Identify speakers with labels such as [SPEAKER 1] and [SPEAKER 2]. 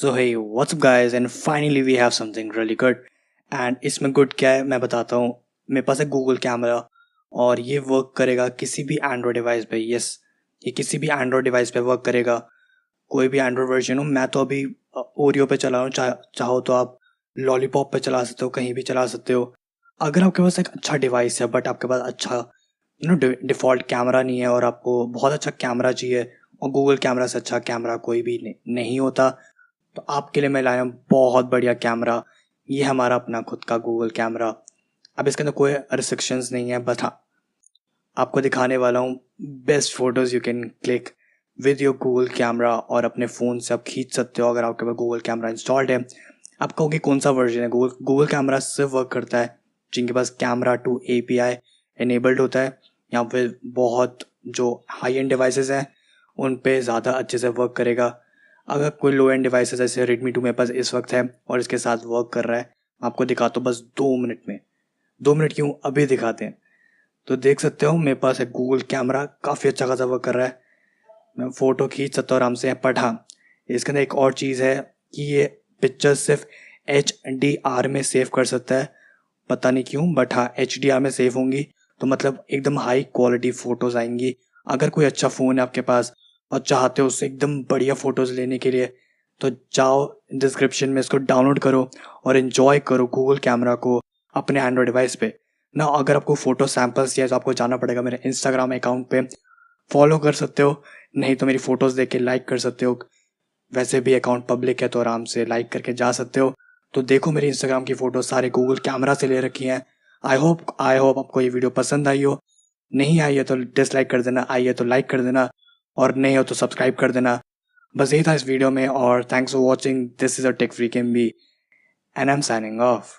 [SPEAKER 1] So hey what's up guys and finally we have something really good. And इसमें good क्या है मैं बताता हूँ। मेरे पास है गूगल कैमरा और ये वर्क करेगा किसी भी एंड्रॉयड डिवाइस पे। यस, ये किसी भी एंड्रॉयड डिवाइस पे वर्क करेगा, कोई भी एंड्रॉयड वर्जन हो। मैं तो अभी ओरियो पे चला रहा हूँ, चाहो तो आप लॉलीपॉप पे चला सकते हो, कहीं भी चला सकते हो। अगर आपके पास एक अच्छा डिवाइस है बट आपके पास अच्छा डिफ़ॉल्ट कैमरा नहीं है और आपको बहुत अच्छा कैमरा चाहिए और गूगल कैमरा से अच्छा कैमरा कोई भी नहीं होता, तो आपके लिए मैं लाया हूँ बहुत बढ़िया कैमरा। ये हमारा अपना खुद का गूगल कैमरा। अब इसके अंदर कोई रिस्ट्रिक्शंस नहीं है, बट हाँ, आपको दिखाने वाला हूँ best photos you can click with your Google camera. और अपने फ़ोन से आप खींच सकते हो अगर आपके पास गूगल कैमरा इंस्टॉल्ड है। आप कहोगे कौन सा वर्जन है। गूगल कैमरा सिर्फ वर्क करता है जिनके पास कैमरा टू API एनेबल्ड होता है, या फिर बहुत जो हाई एंड डिवाइसेस हैं उन पे ज़्यादा अच्छे से वर्क करेगा। अगर कोई लो एंड डिवाइस जैसे Redmi 2 मेरे पास इस वक्त है और इसके साथ वर्क कर रहा है, आपको दिखाता हूँ बस 2 मिनट में। 2 मिनट क्यों, अभी दिखाते हैं। तो देख सकते हो मेरे पास है गूगल कैमरा, काफ़ी अच्छा खासा वर्क कर रहा है। मैं फ़ोटो खींच सकता हूँ आराम से। बट हाँ, इसके अंदर एक और चीज़ है कि ये पिक्चर सिर्फ HDR में सेव कर सकता है। पता नहीं क्यों, बट हाँ HDR में सेव होंगी तो मतलब एकदम हाई क्वालिटी फ़ोटोज़ आएंगी। अगर कोई अच्छा फ़ोन है आपके पास और चाहते हो उससे एकदम बढ़िया फ़ोटोज़ लेने के लिए, तो जाओ डिस्क्रिप्शन में इसको डाउनलोड करो और इन्जॉय करो गूगल कैमरा को अपने एंड्रॉयड डिवाइस पे ना। अगर आपको फ़ोटो सैम्पल्स चाहिए तो आपको जाना पड़ेगा मेरे इंस्टाग्राम अकाउंट पे, फॉलो कर सकते हो। नहीं तो मेरी फ़ोटोज़ देख के लाइक कर सकते हो। वैसे भी अकाउंट पब्लिक है तो आराम से लाइक करके जा सकते हो। तो देखो मेरी इंस्टाग्राम की फ़ोटो सारे गूगल कैमरा से ले रखी हैं। आई होप आपको ये वीडियो पसंद आई हो। नहीं आई है तो डिसलाइक कर देना, आई है तो लाइक कर देना, और नहीं हो तो सब्सक्राइब कर देना। बस यही था इस वीडियो में, और thanks for watching. This is a tech free can be and I am signing of.